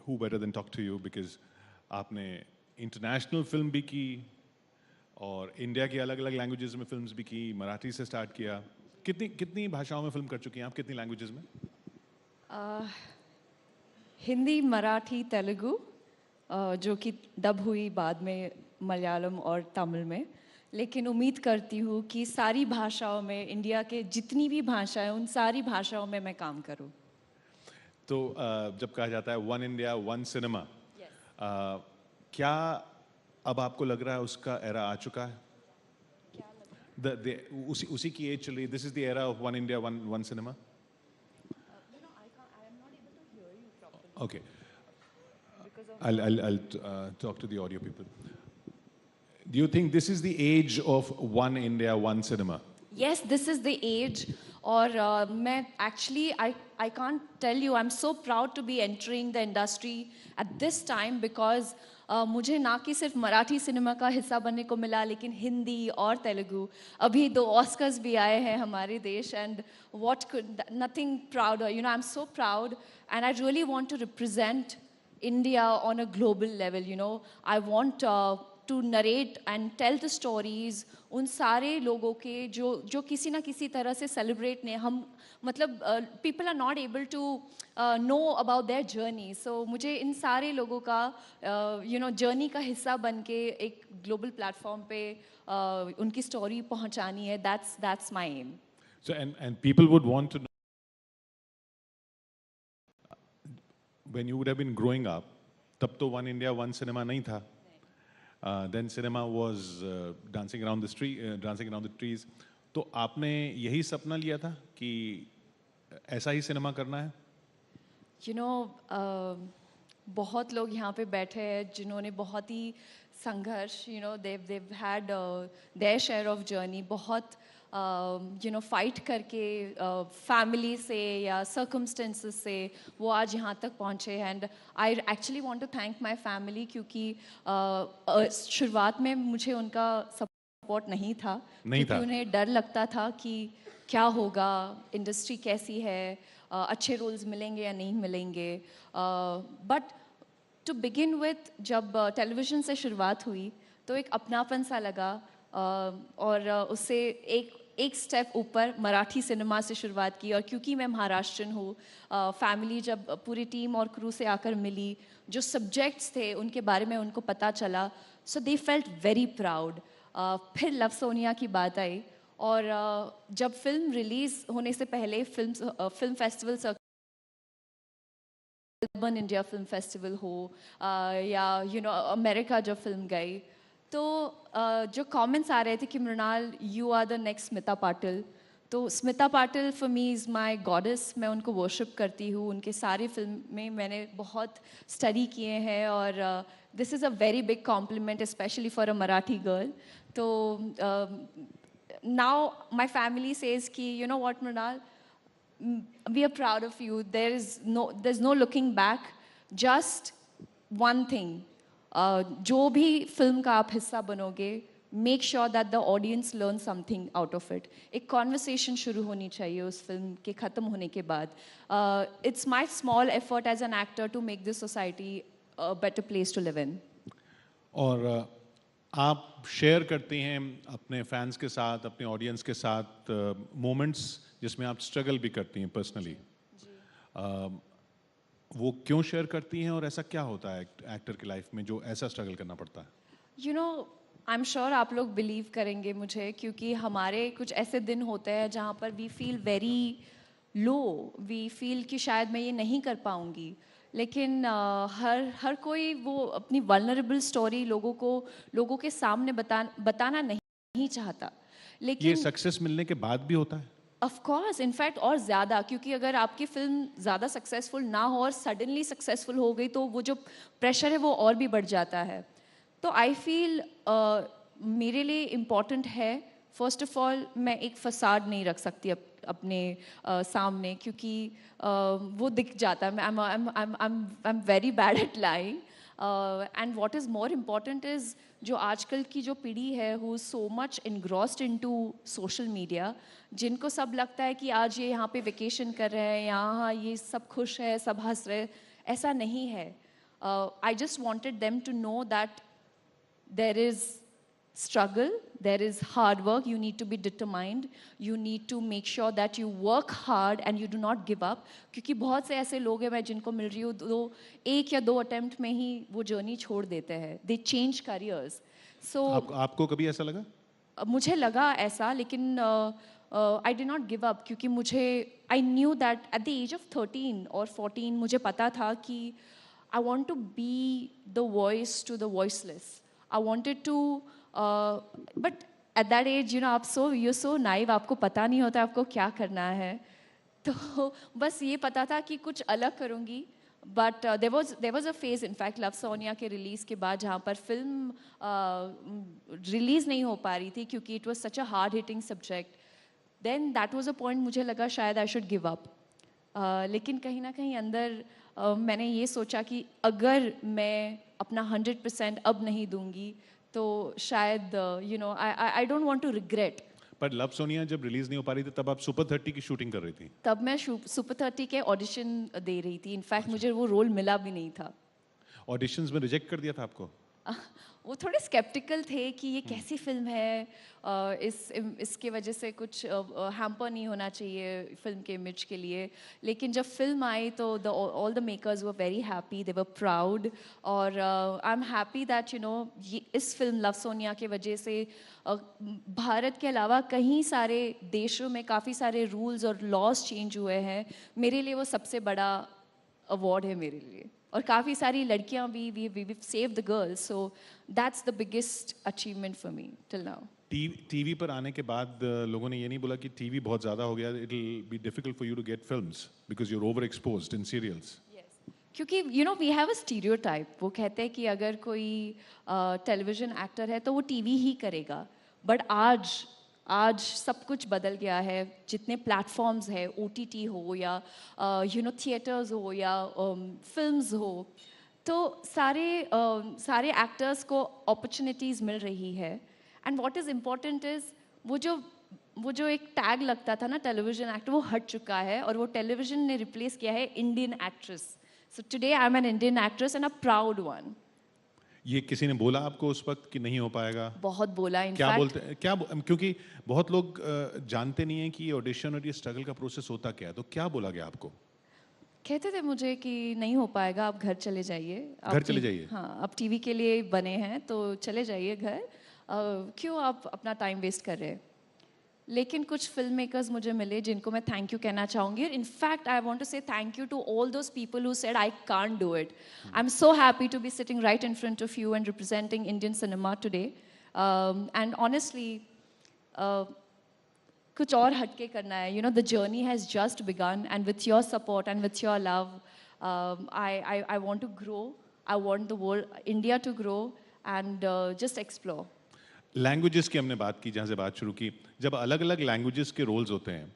who better than talk to you because आपने international film भी की और इंडिया की अलग अलग लैंग्वेजेस में फिल्म्स भी की, मराठी से स्टार्ट किया. कितनी कितनी भाषाओं में फिल्म कर चुकी हैं आप, कितनी लैंग्वेजेस में? हिंदी, मराठी, तेलुगु, जो कि डब हुई बाद में मलयालम और तमिल में. लेकिन उम्मीद करती हूँ कि सारी भाषाओं में, इंडिया के जितनी भी भाषाएं, उन सारी भाषाओं में मैं काम करूँ. तो जब कहा जाता है वन इंडिया वन सिनेमा, क्या अब आपको लग रहा है उसका एरा आ चुका है? उसी की एज चल रही है. This is the era of one India one cinema. Okay. I'll talk to the audio people. Do you think this is the age of one India, one cinema? Yes, this is the age. और मैं actually I can't tell you, I'm so proud to be entering the industry at this time because मुझे ना कि सिर्फ Marathi cinema का हिस्सा बनने को मिला, लेकिन हिंदी और तेलुगु. अभी 2 ऑस्कर्स भी आए हैं हमारे देश. and what could nothing prouder, you know, I'm so proud and I really want to represent India on a global level, you know. I want to narrate and tell the stories उन सारे लोगों के जो किसी ना किसी तरह से सेलिब्रेट ने हम मतलब people are not able to know about their journey. So मुझे इन सारे लोगों का you know journey का हिस्सा बन के एक global platform पे उनकी story पहुंचानी है. That's my aim. So and people would want to know when you would have been growing up, तब तो one India one cinema नहीं था. Then cinema was dancing around the street, dancing around the trees. तो आपने यही सपना लिया था कि ऐसा ही सिनेमा करना है? You know, बहुत लोग यहाँ पे बैठे हैं जिन्होंने बहुत ही संघर्ष, you know, they've had their share of journey. बहुत you know फाइट करके फैमिली से या circumstances से वो आज यहाँ तक पहुँचे. And I actually want to thank my family क्योंकि शुरुआत में मुझे उनका सपोर्ट नहीं था क्योंकि उन्हें डर लगता था कि क्या होगा, इंडस्ट्री कैसी है, अच्छे रोल्स मिलेंगे या नहीं मिलेंगे. बट टू बिगिन विथ जब टेलीविज़न से शुरुआत हुई तो एक अपनापन सा लगा. और उससे एक स्टेप ऊपर मराठी सिनेमा से शुरुआत की. और क्योंकि मैं महाराष्ट्रन हूँ, फैमिली जब पूरी टीम और क्रू से आकर मिली, जो सब्जेक्ट्स थे उनके बारे में उनको पता चला, सो दे फेल्ट वेरी प्राउड. फिर लव सोनिया की बात आई और जब फिल्म रिलीज़ होने से पहले film festival urban India film festival हो या यू नो अमेरिका जब फिल्म गई तो जो कमेंट्स आ रहे थे कि Mrinal you are the next Smita Patil. तो Smita Patil for me is my goddess. मैं उनको वर्शिप करती हूँ. उनके सारे फिल्म में मैंने बहुत स्टडी किए हैं और this is a very big compliment specially for a Marathi girl. तो नाउ माय फैमिली सेज कि you know what Mrinal, we are proud of you. There's no looking back. Just one thing. जो भी फिल्म का आप हिस्सा बनोगे, make sure that the audience learns something out of it. एक conversation शुरू होनी चाहिए उस फिल्म के ख़त्म होने के बाद. It's my small effort as an actor to make this society a better place to live in. और आप शेयर करती हैं अपने फैंस के साथ, अपने ऑडियंस के साथ मोमेंट्स जिसमें आप स्ट्रगल भी करती हैं पर्सनली. वो क्यों शेयर करती हैं और ऐसा क्या होता है एक्टर की लाइफ में जो ऐसा स्ट्रगल करना पड़ता है? You know I am sure आप लोग बिलीव करेंगे मुझे, क्योंकि हमारे कुछ ऐसे दिन होते हैं जहाँ पर we feel very low. We feel कि शायद मैं ये नहीं कर पाऊँगी. लेकिन हर कोई वो अपनी वल्नरेबल स्टोरी लोगों के सामने बताना नहीं चाहता. लेकिन ये सक्सेस मिलने के बाद भी होता है? ऑफ कोर्स, इनफैक्ट और ज़्यादा, क्योंकि अगर आपकी फिल्म ज़्यादा सक्सेसफुल ना हो और सडनली सक्सेसफुल हो गई तो वो जो प्रेशर है वो और भी बढ़ जाता है. तो आई फील मेरे लिए इम्पॉर्टेंट है, फर्स्ट ऑफ ऑल मैं एक फसाड नहीं रख सकती अपने सामने, क्योंकि वो दिख जाता है. I am very bad at lying. And what is more important is जो आजकल की जो पीढ़ी है who is so much engrossed into social media, जिनको सब लगता है कि आज ये यहाँ पे वेकेशन कर रहे हैं, यहाँ ये सब खुश है, सब हंस रहे. ऐसा नहीं है. I just wanted them to know that there is struggle, there is hard work, you need to be determined, you need to make sure that you work hard and you do not give up. क्योंकि बहुत से ऐसे लोग हैं मैं जिनको मिल रही हूँ, एक या दो अटेम्प्ट में ही वो जर्नी छोड़ देते हैं, they change careers. So आपको कभी ऐसा लगा? मुझे लगा ऐसा, लेकिन I did not give up क्योंकि मुझे I knew that at the age of 13 or 14 मुझे पता था कि I want to be the voice to the voiceless. I wanted to but at that age, you know, you're so naive, आपको पता नहीं होता आपको क्या करना है, तो बस ये पता था कि कुछ अलग करूँगी. But there was a phase, in fact, love Sonia के रिलीज के बाद जहाँ पर फिल्म रिलीज नहीं हो पा रही थी क्योंकि it was such a hard hitting subject. Then that was a point मुझे लगा शायद I should give up. लेकिन कहीं ना कहीं अंदर मैंने ये सोचा कि अगर मैं अपना 100% अब नहीं दूंगी तो शायद you know I don't want to regret. पर लव सोनिया जब रिलीज नहीं हो पा रही थी तब आप सुपर 30 की शूटिंग कर रही थी. तब मैं सुपर 30 के ऑडिशन दे रही थी. इनफैक्ट मुझे वो रोल मिला भी नहीं था. ऑडिशंस में रिजेक्ट कर दिया था आपको? वो थोड़े स्केप्टिकल थे कि ये कैसी फिल्म है, इसके वजह से कुछ हैम्पर नहीं होना चाहिए फिल्म के इमेज के लिए. लेकिन जब फिल्म आई तो all the makers were very happy, they were proud. और I am happy that you know इस फिल्म लव सोनिया के वजह से भारत के अलावा कई सारे देशों में काफ़ी सारे रूल्स और लॉज चेंज हुए हैं. मेरे लिए वो सबसे बड़ा अवार्ड है मेरे लिए. और काफ़ी सारी लड़कियां भी we save the girls, so that's the biggest achievement for me till now. TV पर आने के बाद लोगों ने ये नहीं बोला कि टीवी बहुत ज़्यादा हो गया, it will be difficult for you to get films because you are over exposed in serials? क्योंकि you know we have a stereotype. वो कहते हैं कि अगर कोई टेलीविजन एक्टर है तो वो टीवी ही करेगा. बट आज सब कुछ बदल गया है. जितने प्लेटफॉर्म्स है, OTT हो या यू नो थिएटर्स हो या फिल्म्स हो, तो सारे एक्टर्स को अपॉर्चुनिटीज़ मिल रही है. And what is important is वो जो एक टैग लगता था ना टेलीविजन एक्टर, वो हट चुका है और वो टेलीविजन ने रिप्लेस किया है Indian actress. So today I am an Indian actress and a proud one. ये किसी ने बोला आपको उस वक्त कि नहीं हो पाएगा? बहुत बोला. क्या बोलते क्या क्योंकि बहुत लोग जानते नहीं हैं कि ये ऑडिशन और ये स्ट्रगल का प्रोसेस होता क्या है, तो क्या बोला गया आपको? कहते थे मुझे कि नहीं हो पाएगा, आप घर चले जाइए. घर चले जाइए? हाँ, आप टीवी के लिए बने हैं तो चले जाइए घर. क्यों आप अपना टाइम वेस्ट कर रहे हैं. लेकिन कुछ फिल्म मेकर्स मुझे मिले जिनको मैं थैंक यू कहना चाहूँगी. In fact I want to say thank you to all those people who said I can't do it. I am so happy to be sitting right in front of you and representing Indian cinema today. And honestly कुछ और हटके करना है. You know the journey has just begun and with your support and with your love I want to grow. I want the world India to grow and just explore. Languages की हमने बात की, जहाँ से बात शुरू की. जब अलग अलग लैंग्वेजेस के रोल्स होते हैं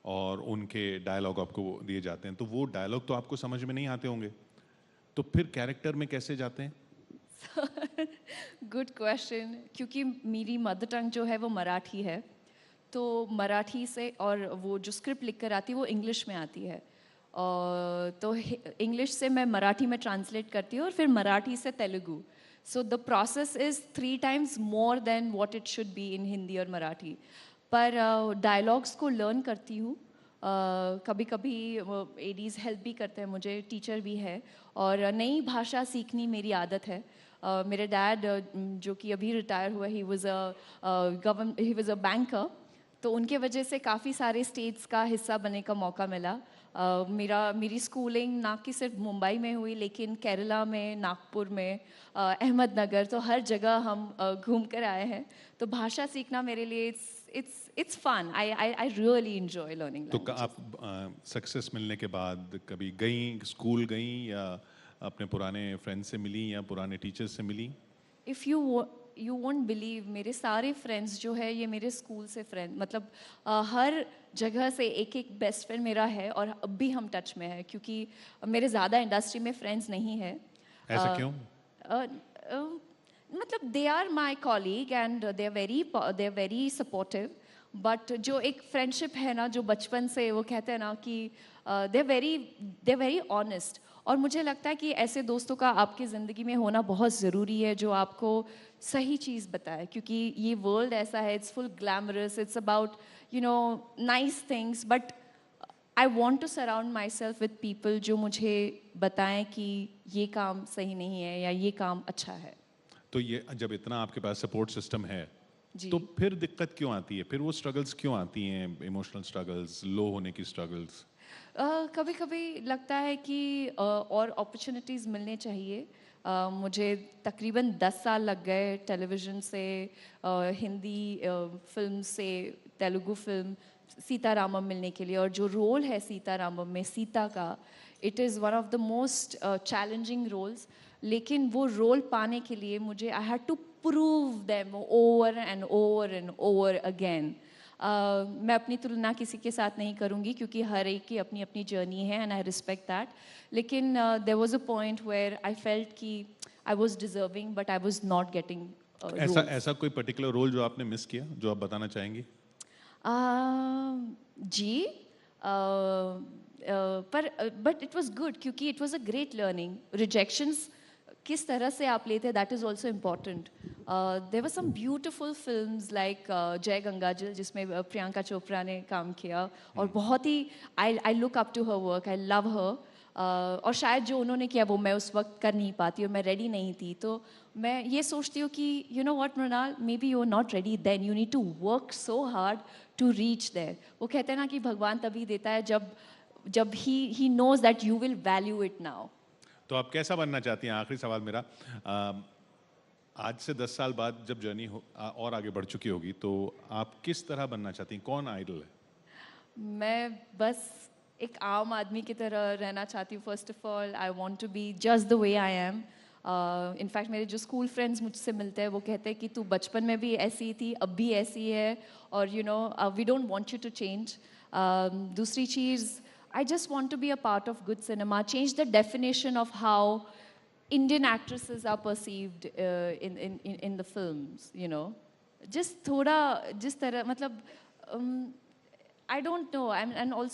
और उनके डायलॉग आपको दिए जाते हैं तो वो डायलॉग तो आपको समझ में नहीं आते होंगे, तो फिर कैरेक्टर में कैसे जाते हैं? Good question. क्योंकि मेरी मदर टंग जो है वो मराठी है, तो मराठी से और वो जो स्क्रिप्ट लिख कर आती है वो इंग्लिश में आती है. तो इंग्लिश से मैं मराठी में ट्रांसलेट करती हूँ और फिर मराठी से Telugu. So the process is 3 times more than what it should be in Hindi और मराठी. पर डायलॉग्स को लर्न करती हूँ. कभी कभी एडीज़ हेल्प भी करते हैं मुझे, टीचर भी है. और नई भाषा सीखनी मेरी आदत है. मेरे डैड जो कि अभी रिटायर हुआ, ही वाज अ बैंकर, तो उनके वजह से काफ़ी सारे स्टेट्स का हिस्सा बनने का मौका मिला. मेरी स्कूलिंग ना कि सिर्फ मुंबई में हुई, लेकिन केरला में, नागपुर में, अहमदनगर, तो हर जगह हम घूम कर आए हैं. तो भाषा सीखना मेरे लिए it's fun. I really enjoy learning. तो आप सक्सेस मिलने के बाद कभी स्कूल गई या अपने पुराने फ्रेंड्स से मिली या पुराने टीचर्स से मिली? इफ़ यू वोंट बिलीव, मेरे सारे फ्रेंड्स जो है ये मेरे स्कूल से फ्रेंड, मतलब हर जगह से एक एक बेस्ट फ्रेंड मेरा है और अब भी हम टच में है. क्योंकि मेरे ज़्यादा इंडस्ट्री में फ्रेंड्स नहीं है. ऐसा क्यों? मतलब they are my colleague and they are very supportive. But जो एक फ्रेंडशिप है ना, जो बचपन से वो कहते हैं ना कि दे आर वेरी ऑनेस्ट. और मुझे लगता है कि ऐसे दोस्तों का आपकी ज़िंदगी में होना बहुत ज़रूरी है जो आपको सही चीज़ बताए, क्योंकि ये वर्ल्ड ऐसा है, it's full glamorous, it's about nice things, but I want to surround myself with people जो मुझे बताएं कि ये काम सही नहीं है या ये काम अच्छा है। तो ये जब इतना आपके पास सपोर्ट सिस्टम है, जी। तो फिर दिक्कत क्यों आती है? फिर वो स्ट्रगल्स क्यों आती हैं? इमोशनल स्ट्रगल्स, लो होने की स्ट्रगल्स? कभी कभी लगता है कि और अपॉर्चुनिटीज़ मिलने चाहिए। मुझे तकरीबन 10 साल लग गए टेलीविज़न से, हिंदी फिल्म से तेलुगु फिल्म सीतारामम मिलने के लिए, और जो रोल है सीतारामम में सीता का, it is one of the most challenging roles. लेकिन वो रोल पाने के लिए मुझे I had to prove them over and over and over again. मैं अपनी तुलना किसी के साथ नहीं करूँगी क्योंकि हर एक की अपनी अपनी जर्नी है एंड आई रिस्पेक्ट दैट। लेकिन there was a point where I felt कि I was deserving but I was not getting ऐसा ऐसा कोई पर्टिकुलर रोल जो आपने मिस किया, जो आप बताना चाहेंगी? जी। पर बट इट वाज गुड क्योंकि it was a great learning. Rejections किस तरह से आप लेते हैं, that is also important. There were some beautiful films like Jai Gangaajal, जिसमें प्रियंका चोपड़ा ने काम किया, और बहुत ही I look up to her work, I love her. और शायद जो उन्होंने किया वो मैं उस वक्त कर नहीं पाती और मैं रेडी नहीं थी। तो मैं ये सोचती हूँ कि you know what Mrinal, maybe you are not ready then, you need to work so hard to reach there. वो कहते हैं ना कि भगवान तभी देता है जब जब he knows that you will value it now. तो आप कैसा बनना चाहती हैं? आखिरी सवाल मेरा, आज से 10 साल बाद जब जर्नी और आगे बढ़ चुकी होगी, तो आप किस तरह बनना चाहती हैं? कौन आइडल है? मैं बस एक आम आदमी की तरह रहना चाहती हूँ। First of all I want to be just the way I am. In fact मेरे जो स्कूल फ्रेंड्स मुझसे मिलते हैं वो कहते हैं कि तू बचपन में भी ऐसी थी, अब भी ऐसी है, और you know we don't want you to change. दूसरी चीज़, I just want to be a part of good cinema, change the definition of how Indian actresses are perceived in the films, you know. Just थोड़ा जिस तरह मतलब I don't know, and also